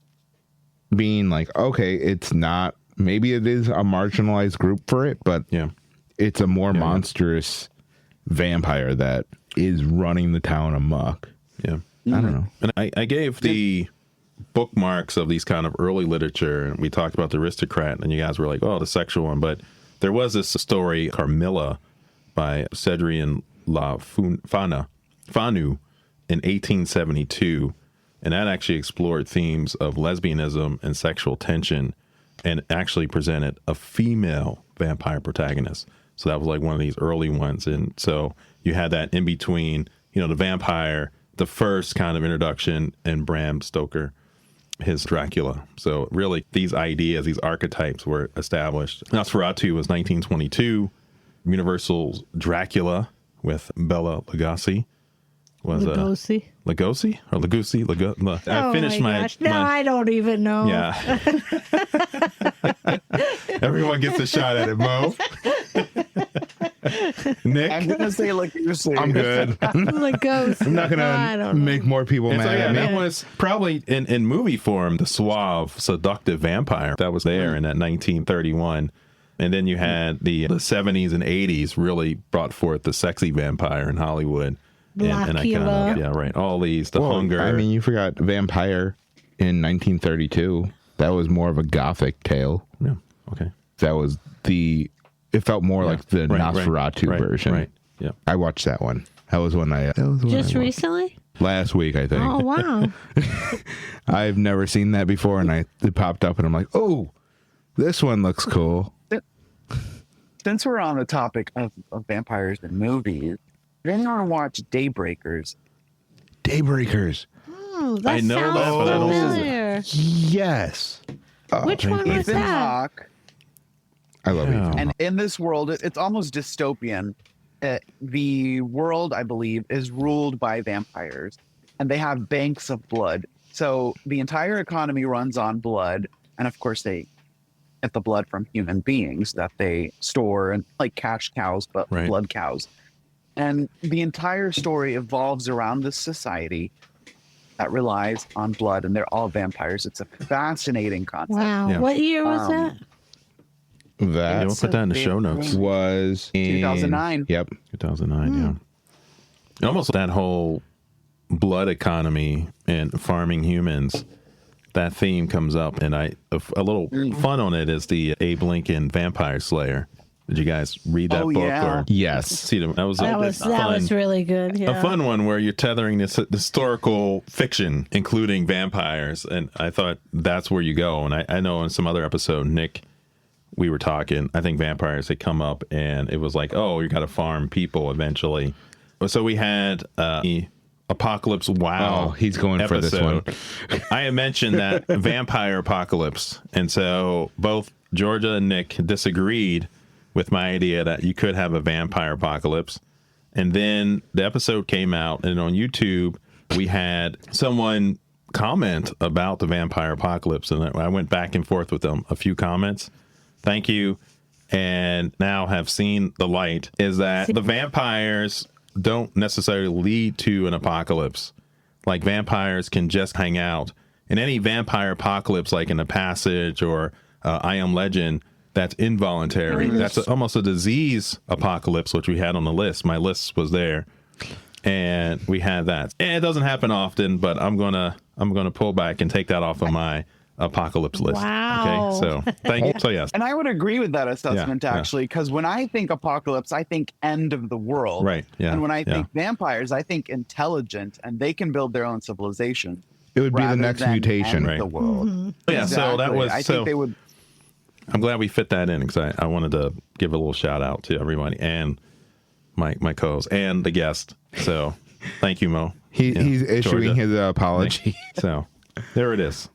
being like, okay, it's not, maybe it is a marginalized group for it, but Yeah. it's a more monstrous vampire that is running the town amok. Yeah. I don't know. And I gave the bookmarks of these kind of early literature, and we talked about the aristocrat, and you guys were like, oh, the sexual one. But there was this story, Carmilla, by Cedric La Fanu in 1872. And that actually explored themes of lesbianism and sexual tension and actually presented a female vampire protagonist. So that was like one of these early ones. And so you had that in between, the vampire, the first kind of introduction, and Bram Stoker, his Dracula. So really these ideas, these archetypes were established. Nosferatu was 1922. Universal's Dracula with Bela Lugosi was Lugosi. Lugosi or Lugosi? I finished my gosh. Now I don't even know. Yeah. Everyone gets a shot at it, Mo. Nick? I'm gonna say Lugosi. I'm good. Lugosi. I'm not I going don't to know. make more people And so, mad yeah, at me. that was probably in movie form, the suave, seductive vampire that was there in that 1931. And then you had the 70s and 80s really brought forth the sexy vampire in Hollywood. And I kind of, yeah, right. All these, the hunger. I mean, you forgot Vampire in 1932. That was more of a gothic tale. Yeah, okay. That was it felt more like the Nosferatu version. Right, yeah. I watched that one. That was one I. Just recently? last week, I think. Oh wow! I've never seen that before, and it popped up, and I'm like, oh, this one looks cool. Since we're on the topic of vampires and movies, did anyone watch Daybreakers? Daybreakers. Oh, that I know sounds that, but I don't- familiar. Yes. Oh, Which one was Ethan that? Hawke. I love Yeah. it. And in this world, it's almost dystopian. The world, I believe, is ruled by vampires, and they have banks of blood. So the entire economy runs on blood, and of course they get the blood from human beings that they store, and like cash cows, but Right. blood cows. And the entire story evolves around this society that relies on blood, and they're all vampires. It's a fascinating concept. Wow! Yeah. What year was that? Yeah, That we'll put that in the show notes. was in 2009. Yep. 2009, yeah. Almost that whole blood economy and farming humans, that theme comes up, and a little fun on it is the Abe Lincoln Vampire Slayer. Did you guys read that Oh, book yeah. or Yes. see them? That was That was really good. Yeah. a fun one where you're tethering this historical fiction, including vampires, and I thought that's where you go. And I know in some other episode, Nick, we were talking, I think vampires had come up, and it was like, oh, you got to farm people eventually. So we had the Apocalypse Wow. Oh, he's going for this one. episode. I had mentioned that vampire apocalypse, and so both Georgia and Nick disagreed with my idea that you could have a vampire apocalypse. And then the episode came out, and on YouTube, we had someone comment about the vampire apocalypse, and I went back and forth with them, a few comments. Thank you. And now have seen the light is that the vampires don't necessarily lead to an apocalypse. Like vampires can just hang out. In any vampire apocalypse, like in The Passage or I Am Legend, that's involuntary. That's almost a disease apocalypse, which we had on the list. My list was there, and we had that. And it doesn't happen often, but I'm gonna pull back and take that off of my apocalypse list. Wow. Okay, so thank you. So yes, And I would agree with that assessment, Yeah, yeah. actually, because when I think apocalypse, I think end of the world. right. Yeah. And when I yeah. think vampires, I think intelligent, and they can build their own civilization. It would be the rather next than mutation. end Right. the world. Yeah, so that was I so. think they would. I'm glad we fit that in because I wanted to give a little shout out to everybody and my co-host and the guest. So thank you, Mo. He's issuing Georgia. his apology. So there it is.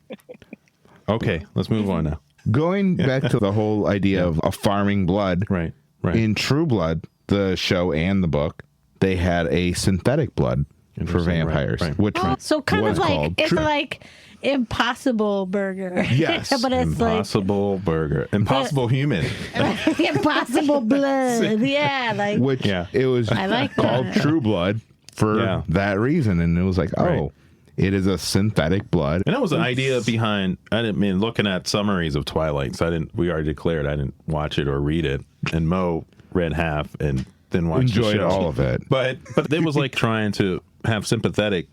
Okay, let's move on now. Going back to the whole idea of farming blood, Right. in True Blood, the show and the book, they had a synthetic blood for Interesting, right, vampires, right. which Oh, so kind was of like called it's True. like Impossible Burger. Yes, but it's Impossible burger. Impossible human. like Impossible Blood. Yeah, like which Yeah. it was I like called that. True Blood for Yeah. that reason, and it was like, oh, Right. it is a synthetic blood. And that was an idea behind. I didn't mean looking at summaries of Twilight. So I didn't. We already declared I didn't watch it or read it. And Mo read half and didn't watch the Enjoyed show. all of it. But it was like trying to have sympathetic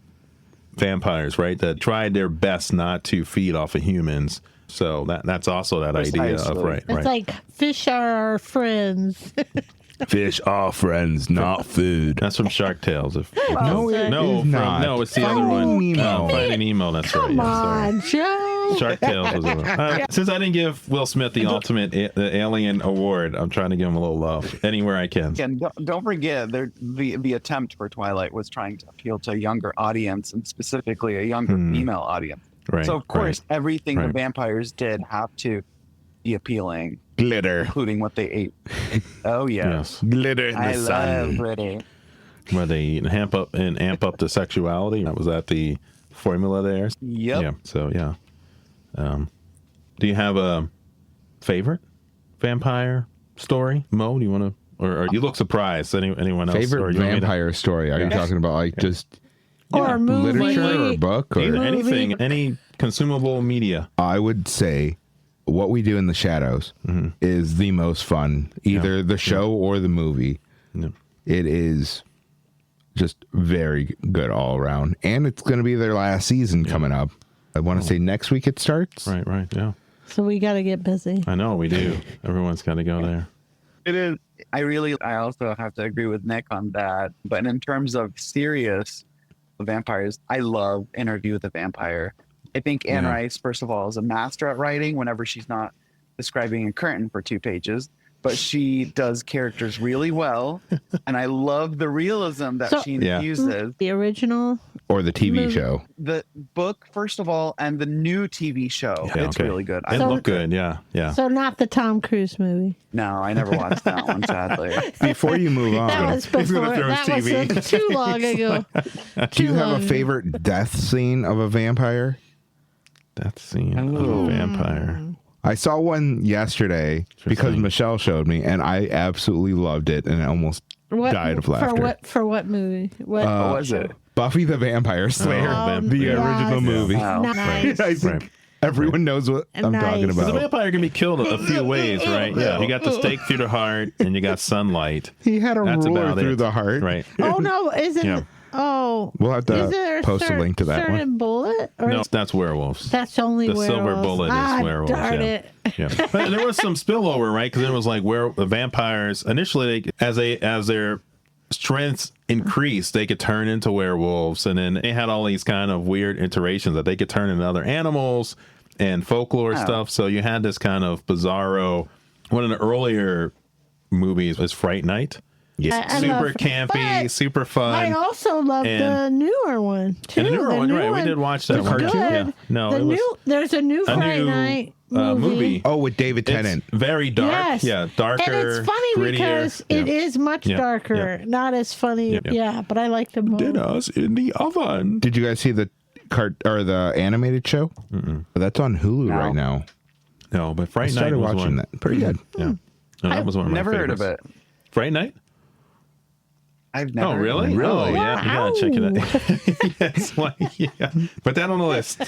vampires, right? That tried their best not to feed off of humans. So that's also that idea of Precisely. right. it's like fish are our friends. Fish are friends, not food. That's from Shark Tales. If No, it no, is from, not. no, it's the Finding other one. Nemo. Finding Nemo. That's Come right. Yeah, sorry. on, Joe. Shark Tales was over. Since I didn't give Will Smith the ultimate the Alien Award, I'm trying to give him a little love anywhere I can. And don't forget, the attempt for Twilight was trying to appeal to a younger audience, and specifically a younger female audience. Right. So of course, right. everything the right. vampires did have to be appealing, Glitter. including what they ate. Oh yes, Glitter in the I sun. love it. Where they amp up the sexuality. Was that the formula there? Yep. Yeah. So yeah. Do you have a favorite vampire story, Mo? Do you want to, or you look surprised? Anyone else? Favorite Or you want me to- vampire story? Are you talking about like just Or movie. literature or book? Or Either anything, any consumable media. I would say What We Do in the Shadows is the most fun. Either the show or the movie. Yeah. It is just very good all around. And it's going to be their last season coming up. I want to say next week it starts. Right. Yeah. So we got to get busy. I know we do. Everyone's got to go there. It is. I also have to agree with Nick on that. But in terms of serious the vampires. I love Interview with the Vampire. I think Anne Rice, first of all, is a master at writing whenever she's not describing a curtain for 2 pages, but she does characters really well. And I love the realism that she infuses. The original or the TV show. The book, first of all, and the new TV show. Yeah, it's really good. It looked good, yeah. So not the Tom Cruise movie. No, I never watched that one, sadly. Before you move on, That was before. That was too long ago. do you have a favorite death scene of a vampire? Death scene of a vampire. I saw one yesterday because Michelle showed me, and I absolutely loved it, and I almost died of laughter. For what movie? What was it? Buffy the Vampire Slayer, the original movie. Nice. I think everyone knows what I'm talking about. The vampire can be killed a few ways, right? Yeah, you got the stake through the heart, and you got sunlight. He had a That's ruler about through it. the heart. Right. Oh no! Isn't Yeah. oh? We'll have Is to there post a link to that certain one. bullet? Or No, that's werewolves. that's only The werewolves. silver bullet is werewolves. Darn Yeah. it. Yeah, but there was some spillover, right? Because it was like where the vampires initially, as their strengths increased, they could turn into werewolves, and then they had all these kind of weird iterations that they could turn into other animals and folklore stuff. So you had this kind of bizarro. One of the earlier movies was Fright Night. Yeah, Super campy, super fun. I also love the newer one too. And the newer one, right? We did watch that one. Good. Yeah. No, it was There's a new Friday Night movie. Oh, with David Tennant. It's very dark. Yes. Yeah, darker. And it's funny grittier. because it is much darker, not as funny. Yeah, but I like them both. Dinner's in the oven. Did you guys see the the animated show? That's on Hulu right now. No, but I Fright Night started was watching one. that. Pretty good. Yeah, no, that was one of my Never heard of favorites. it. Fright Night? I've never. Oh, really? Really? Oh, yeah. You gotta check it out. Yes, put that on the list.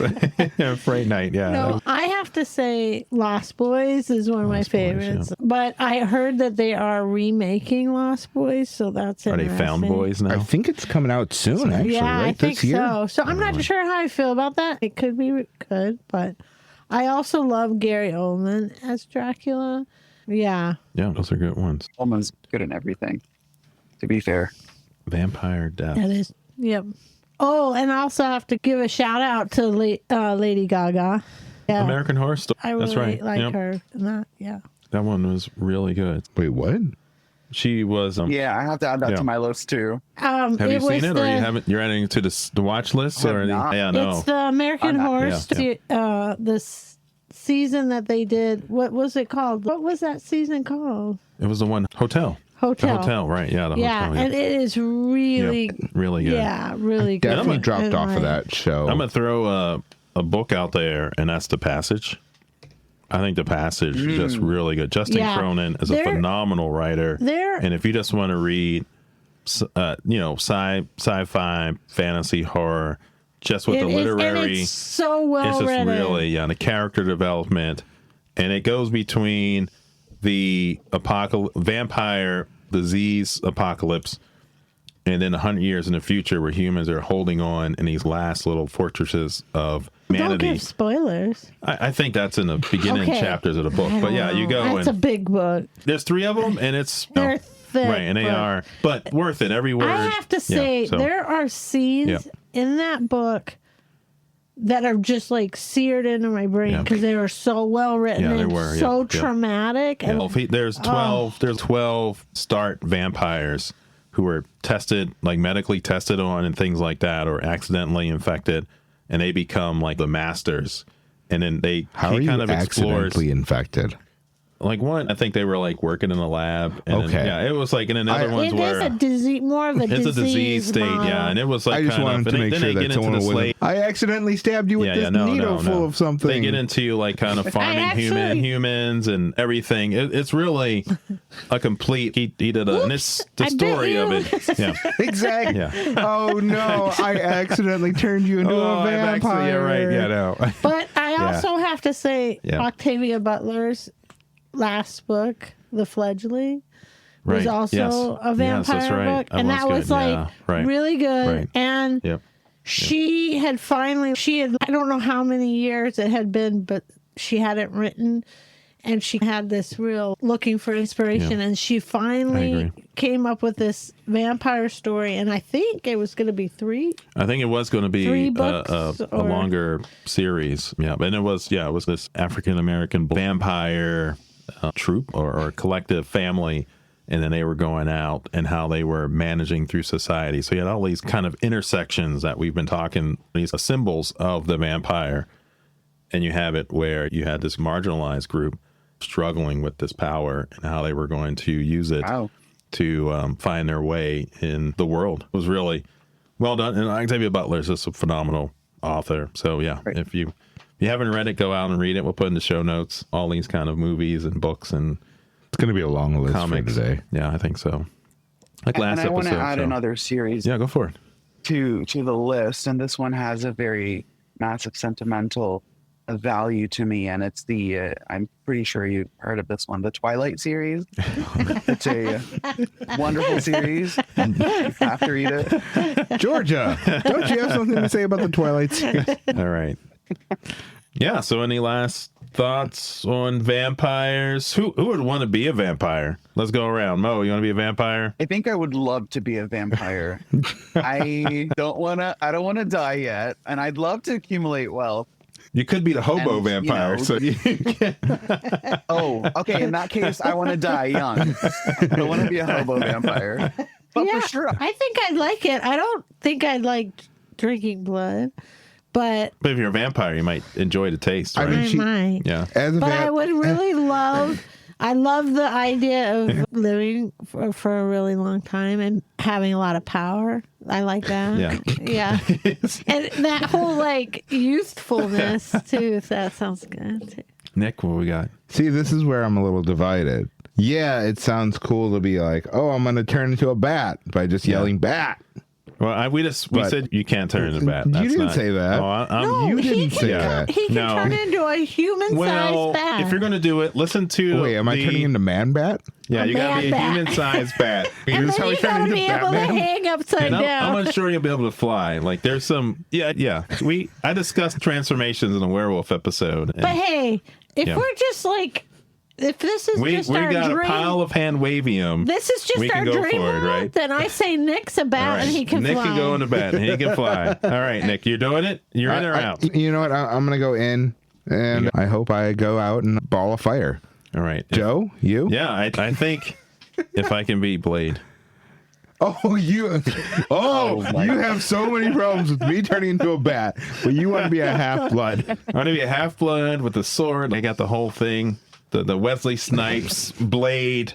Fright Night. Yeah. No, I have to say Lost Boys is one of my Lost Boys, favorites. But I heard that they are remaking Lost Boys, so that's Are they interesting. found boys now? I think it's coming out soon, actually, Yeah, right? I think this year? so. So I'm not sure how I feel about that. It could be good, but I also love Gary Oldman as Dracula. Yeah. Yeah, those are good ones. Ullman's good in everything, to be fair. Vampire Death. That is. Yep. Oh, and I also have to give a shout out to Lady Gaga. Yeah. American Horror Story. I really That's right. like Yep. her in that. Yeah. That one was really good. Wait, what? She was. Yeah, I have to add that to my list too. Have you seen it, or you haven't? You're adding it to the watch list, or not. yeah, no. It's the American Horror Story. Season that they did. What was it called? What was that season called? It was the one Hotel. Hotel. The hotel, right? Yeah, the Yeah, hotel. Yeah, and it is really, really good. yeah, really good. Definitely dropped And off of like- that show. I'm gonna throw a book out there, and that's The Passage. I think The Passage is just really good. Justin Yeah. Cronin is a They're- phenomenal writer, they're- and if you just want to read, sci-fi, fantasy, horror, just with the literary, and it's so well it's just written. really the character development, and it goes between the vampire disease apocalypse, and then 100 years in the future where humans are holding on in these last little fortresses of Don't humanity. give spoilers. I think that's in the beginning Okay. chapters of the book, I but don't yeah, you know. go That's a and big book. there's 3 of them, and it's They're thick, right, and they but but worth it every word. I have to say, so- there are scenes in that book that are just like seared into my brain because they were so well written Yeah, they and were, so yeah. traumatic. Yeah. And There's 12 start vampires who were tested, like medically tested on and things like that, or accidentally infected, and they become like the masters. And then How are he you kind of explores. accidentally infected? Like one, I think they were like working in the lab. And Okay. then, yeah, it was like, and then other ones it is a were. disease, more of a It's a disease state, model. yeah, and it was like I just kind wanted of, to and make then sure they that get into someone the wasn't. slate. I accidentally stabbed you with this needle full of something. They get into like kind of farming humans and everything. It's really a complete. He did a. And it's the I bet story of you. it. Yeah. Exactly. Yeah. Oh no! I accidentally turned you into a I'm vampire. actually, yeah, right. Yeah, no. But I also have to say, Yeah. Octavia Butler's last book, The Fledgling, was Right. also Yes. a Yes, vampire that's right. book. And that was good. like Yeah, right. really good. Right. And Yep. she had finally, I don't know how many years it had been, but she hadn't written. and she had this real looking for inspiration, and she I finally agree. came up with this vampire story, and I think it was going to be 3. I think it was going to be 3 a books longer series. Yeah, and it was this African American vampire troop or collective family, and then they were going out and how they were managing through society. So you had all these kind of intersections that we've been talking, these symbols of the vampire, and you have it where you had this marginalized group struggling with this power and how they were going to use it to find their way in the world. It was really well done. And Octavia Butler is just a phenomenal author. So yeah, if you haven't read it, go out and read it. We'll put in the show notes all these kind of movies and books and It's going to be a long list comics for today. Yeah, I think so. Like last and I want to episode. add another series Yeah, go for it. to the list, and this one has a very massive sentimental value to me, and it's the I'm pretty sure you've heard of this one, the Twilight series. It's a wonderful series. You have to read it. Georgia, don't you have something to say about the Twilight series? All right. Yeah, so any last thoughts on vampires? Who would want to be a vampire? Let's go around. Mo, you want to be a vampire? I think I would love to be a vampire. I don't want to die yet, and I'd love to accumulate wealth. You could be the hobo And, vampire. you know, So Oh, okay. In that case, I want to die young. I don't want to be a hobo vampire. But Yeah, for sure, I think I'd like it. I don't think I'd like drinking blood, but but if you're a vampire, you might enjoy the taste, I right? mean, I might. Yeah. As a But I would really I love the idea of living for a really long time and having a lot of power. I like that. Yeah. Yeah. And that whole like youthfulness too. That sounds good too. Nick, what we got? See, this is where I'm a little divided. Yeah, it sounds cool to be like, oh, I'm going to turn into a bat by just yelling bat. Well, we But- said you can't turn into a bat. You That's didn't not- say that. Oh, No, you he didn't can say turn- that. He can No. turn into a human-sized well, bat. if you're going to do it, listen to. Wait, am I turning into man bat? Yeah, a you got to be a man bat. human-sized bat. and Here's then how you I turn gotta into be able to Batman. hang upside And down. I'm unsure you'll be able to fly. Like there's some, yeah. I discussed transformations in a werewolf episode. And But hey, if Yeah. we're just like, if this is we just our got dream, a pile of hand wavium. this is just we our can go dream for it, world, right? then I say Nick's a bat All right. and he can Nick fly. can go in the bat and he can fly. All right, Nick, you're doing it? You're in or out? You know what? I'm going to go in, and I hope I go out and ball of fire. All right. Joe, you? Yeah, I think if I can beat Blade. Oh, you have so many problems with me turning into a bat, but you want to be a half-blood. I want to be a half-blood with a sword. I got the whole thing. The Wesley Snipes, Blade,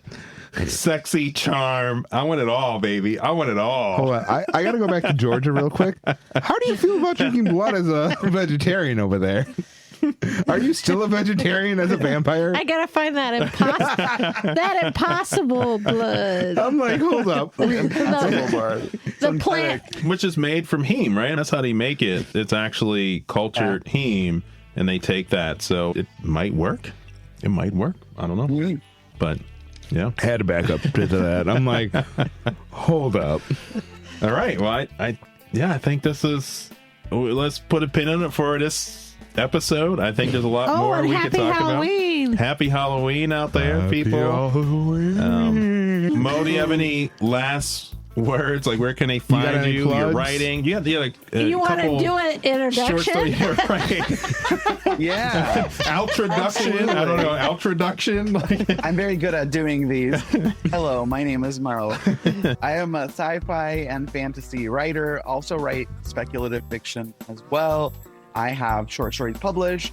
sexy charm. I want it all, baby. I want it all. Hold on. I got to go back to Georgia real quick. How do you feel about drinking blood as a vegetarian over there? Are you still a vegetarian as a vampire? I gotta find that impossible blood. I'm like, hold up. The plant. Which is made from heme, right? That's how they make it. It's actually cultured heme, and they take that. So it might work. It might work. I don't know. But, yeah. Had to back up to that. I'm like, hold up. All right. Well, I think this is... Let's put a pin in it for this episode. I think there's a lot Oh, more and we could happy talk Halloween. about. Happy Halloween out there, people. Mo, do you have any last words? Like, where can they got find any you? plugs? Your writing? You have like a You want to couple do an short story, introduction? right? yeah, Outroduction. I don't know. Outroduction. I'm very good at doing these. Hello, my name is Mo. I am a sci-fi and fantasy writer. Also write speculative fiction as well. I have short stories published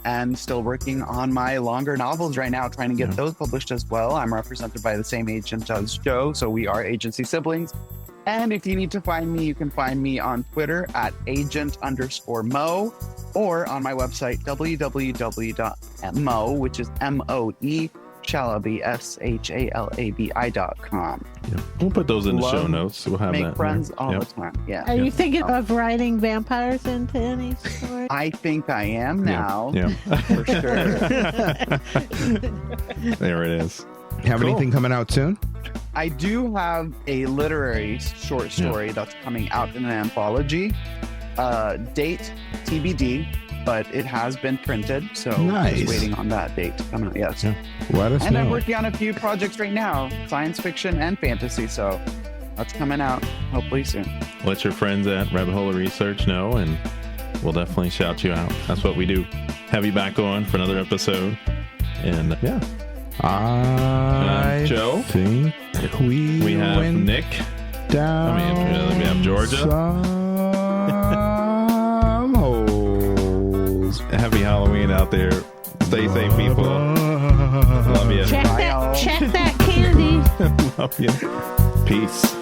and still working on my longer novels right now, trying to get those published as well. I'm represented by the same agent as Joe, so we are agency siblings. And if you need to find me, you can find me on Twitter at agent_Mo or on my website, www.mo, which is Moe Shalabi, SHALABI.com. Yeah. We'll put those in the show Love, nouse. We'll have Make that friends there. all Yep. the time. Yeah. Are you thinking of writing vampires into any story? I think I am now. Yeah. For sure. There it is. Have Cool. anything coming out soon? I do have a literary short story that's coming out in an anthology. Date TBD, but it has been printed. So Nice. just waiting on that date to come out. Yes. Yeah. Let us And know. I'm working on a few projects right now, science fiction and fantasy. So that's coming out hopefully soon. Let your friends at Rabbit Hole of Research know, and we'll definitely shout you out. That's what we do. Have you back on for another episode. And yeah, I Joe? think we have went Nick. down. we have Georgia. Some holes. Happy Halloween out there. Stay safe, people. Love you. Check Bye, y'all. that candy. Love you. Peace.